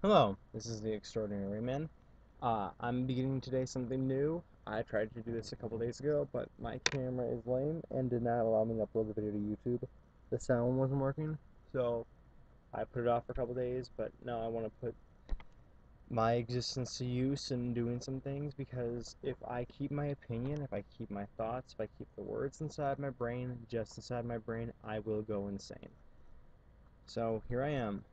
Hello, this is the Extraordinary Man. I'm beginning today something new. I tried to do this a couple days ago, but my camera is lame and did not allow me to upload the video to YouTube. The sound wasn't working, so I put it off for a couple days, but now I want to put my existence to use in doing some things because if I keep my opinion, if I keep my thoughts, if I keep the words inside my brain, just inside my brain, I will go insane. So here I am.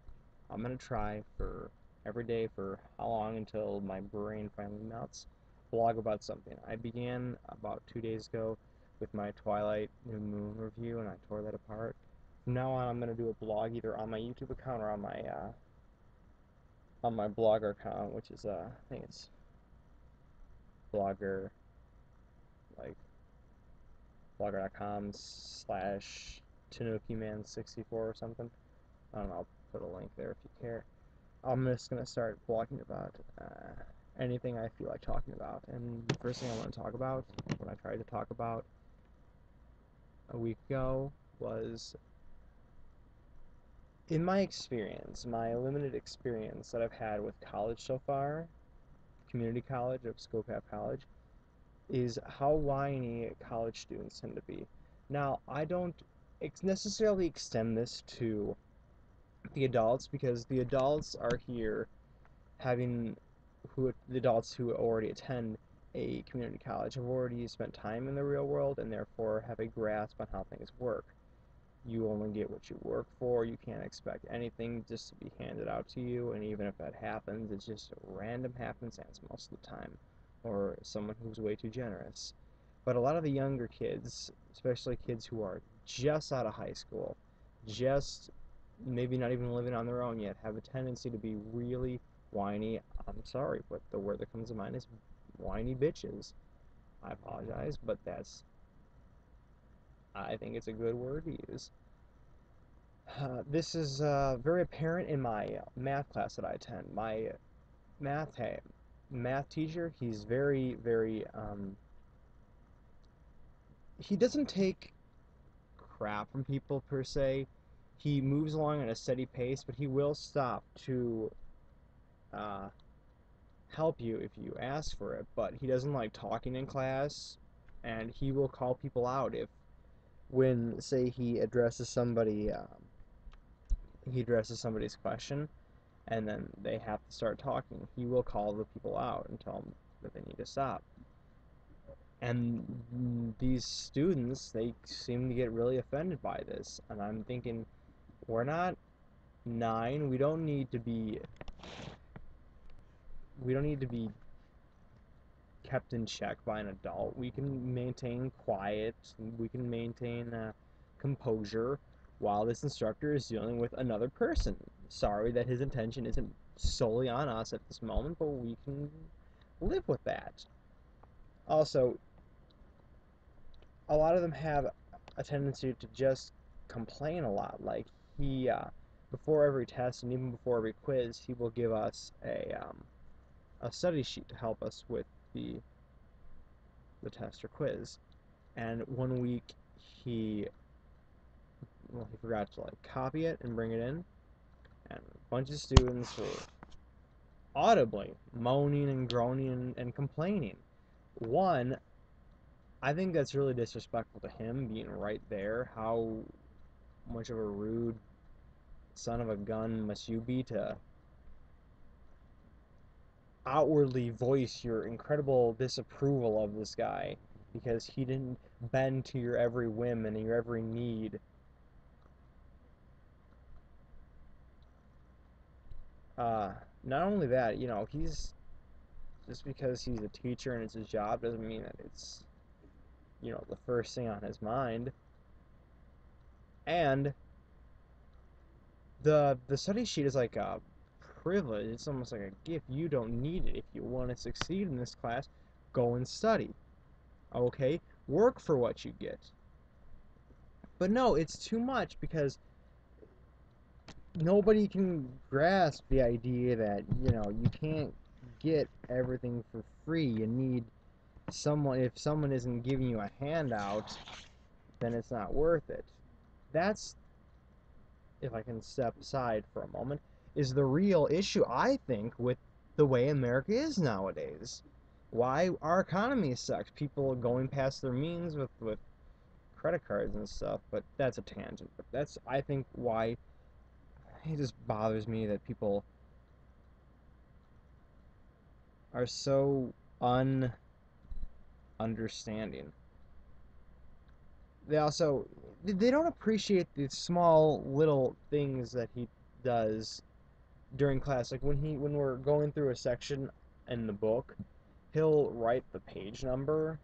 I'm gonna try for every day for how long until my brain finally melts. Blog about something. I began about 2 days ago with my Twilight New Moon review, and I tore that apart. From now on, I'm gonna do a blog either on my YouTube account or on my Blogger account, which is I think it's Blogger like blogger.com/ TanukiMan64 or something. I don't know. I'll put a link there if you care. I'm just gonna start blogging about anything I feel like talking about. And the first thing I want to talk about, what I tried to talk about a week ago, was in my experience, my limited experience that I've had with college so far, community college of Scopap College, is how whiny college students tend to be. Now, I don't necessarily extend this to the adults because the adults are here having the adults who already attend a community college have already spent time in the real world and therefore have a grasp on how things work. You only get what you work for. You can't expect anything just to be handed out to you, and even if that happens, it's just a random happenstance most of the time, or someone who's way too generous. But a lot of the younger kids, especially kids who are just out of high school, just maybe not even living on their own yet, have a tendency to be really whiny. I'm sorry, but the word that comes to mind is whiny bitches. I apologize, but I think it's a good word to use. This is very apparent in my math class that I attend. My math math teacher, he's he doesn't take crap from people per se. He moves along at a steady pace, but he will stop to uh, help you if you ask for it. But he doesn't like talking in class, and he will call people out if, when say he addresses somebody's question, and then they have to start talking. He will call the people out and tell them that they need to stop. And these students, they seem to get really offended by this, and I'm thinking, we're not 9. We don't need to be kept in check by an adult. We can maintain quiet. We can maintain composure while this instructor is dealing with another person. Sorry that his intention isn't solely on us at this moment, but we can live with that. Also, a lot of them have a tendency to just complain a lot. Like he, before every test and even before every quiz, he will give us a study sheet to help us with the test or quiz. And one week he he forgot to like copy it and bring it in, and a bunch of students were audibly moaning and groaning and complaining. One, I think that's really disrespectful to him being right there. How much of a rude son of a gun must you be to outwardly voice your incredible disapproval of this guy because he didn't bend to your every whim and your every need. Uh, Not only that, he's just because he's a teacher and it's his job doesn't mean that it's, the first thing on his mind. And the study sheet is like a privilege. It's almost like a gift. You don't need it. If you want to succeed in this class, go and study. Okay? Work for what you get. But no, it's too much because nobody can grasp the idea that, you can't get everything for free. You need someone, if someone isn't giving you a handout, then it's not worth it. That's, if I can step aside for a moment, is the real issue, I think, with the way America is nowadays. Why our economy sucks. People going past their means with credit cards and stuff, but that's a tangent. But that's, I think, why it just bothers me that people are so understanding. They don't appreciate the small little things that he does during class. Like when we're going through a section in the book, he'll write the page number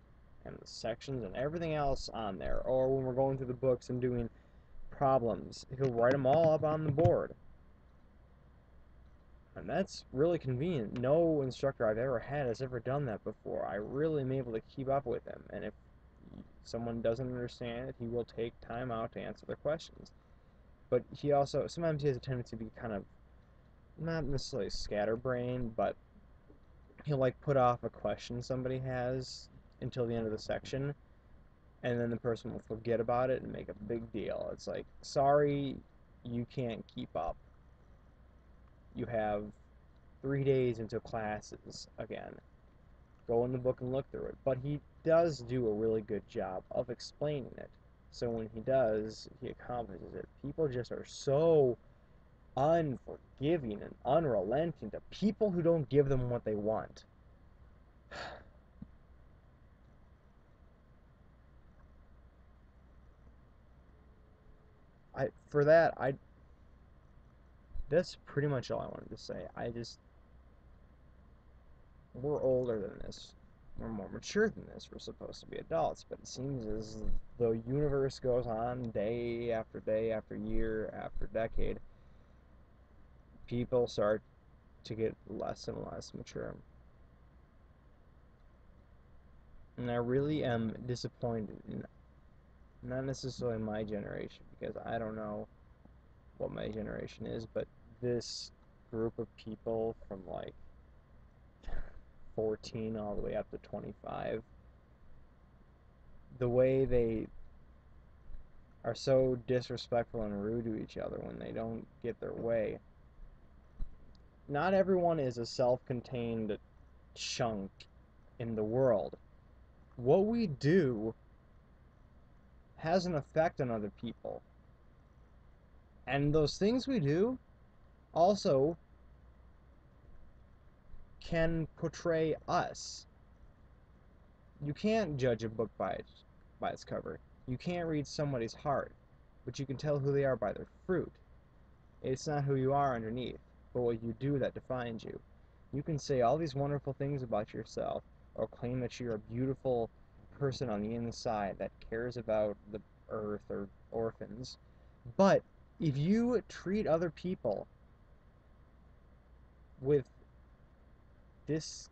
and the sections and everything else on there. Or when we're going through the books and doing problems, he'll write them all up on the board. And that's really convenient. No instructor I've ever had has ever done that before. I really am able to keep up with him. And if someone doesn't understand it, he will take time out to answer their questions. But he also, sometimes he has a tendency to be kind of, not necessarily scatterbrained, but he'll like put off a question somebody has until the end of the section, and then the person will forget about it and make a big deal. It's like, sorry, you can't keep up. You have 3 days until classes again. Go in the book and look through it. But he does do a really good job of explaining it. So when he does, he accomplishes it. People just are so unforgiving and unrelenting to people who don't give them what they want. For that, that's pretty much all I wanted to say. We're older than this. We're more mature than this. We're supposed to be adults, but it seems as the universe goes on day after year after decade, people start to get less and less mature. And I really am disappointed in not necessarily my generation, because I don't know what my generation is, but this group of people from like 14 all the way up to 25, the way they are so disrespectful and rude to each other when they don't get their way. Not everyone is a self-contained chunk in the world. What we do has an effect on other people. And those things we do also can portray us. You can't judge a book by its cover. You can't read somebody's heart, but you can tell who they are by their fruit. It's not who you are underneath, but what you do that defines you. You can say all these wonderful things about yourself, or claim that you're a beautiful person on the inside that cares about the earth or orphans. But if you treat other people with this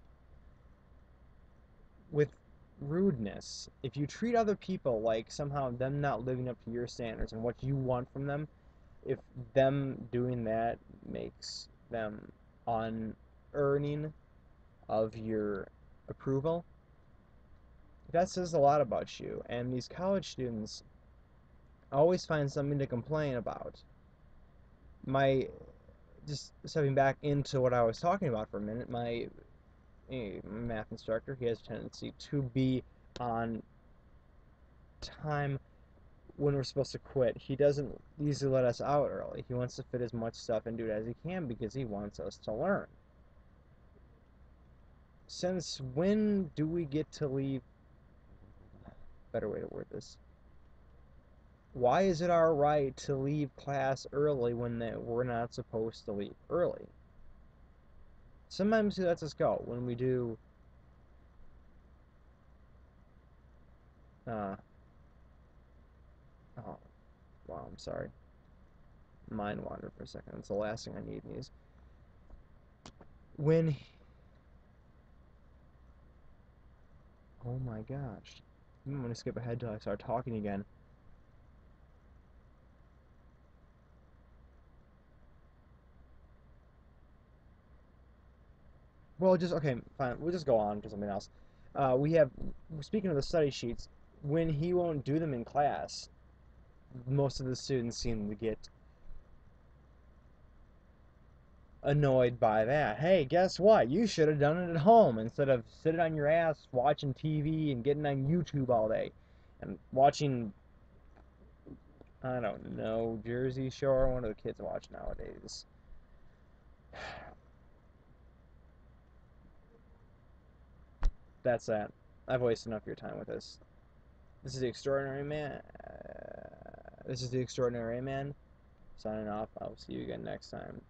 with rudeness, if you treat other people like somehow them not living up to your standards and what you want from them, if them doing that makes them unearning of your approval, that says a lot about you. And these college students always find something to complain about. My Just stepping back into what I was talking about for a minute, my math instructor, he has a tendency to be on time when we're supposed to quit. He doesn't usually let us out early. He wants to fit as much stuff into it as he can because he wants us to learn. Since when do we get to leave? Better way to word this. Why is it our right to leave class early when we're not supposed to leave early? Sometimes he lets us go when we do oh wow, I'm sorry. Mind wandered for a second. It's the last thing I need in these. When Oh my gosh. I'm gonna skip ahead till I start talking again. Well, just okay, fine. We'll just go on to something else. We have, speaking of the study sheets, when he won't do them in class, most of the students seem to get annoyed by that. Hey, guess what? You should have done it at home instead of sitting on your ass watching TV and getting on YouTube all day and watching, I don't know, Jersey Shore. What do the kids watch nowadays? That's that. I've wasted enough of your time with this. This is the Extraordinary Man. This is the Extraordinary Man. Signing off. I'll see you again next time.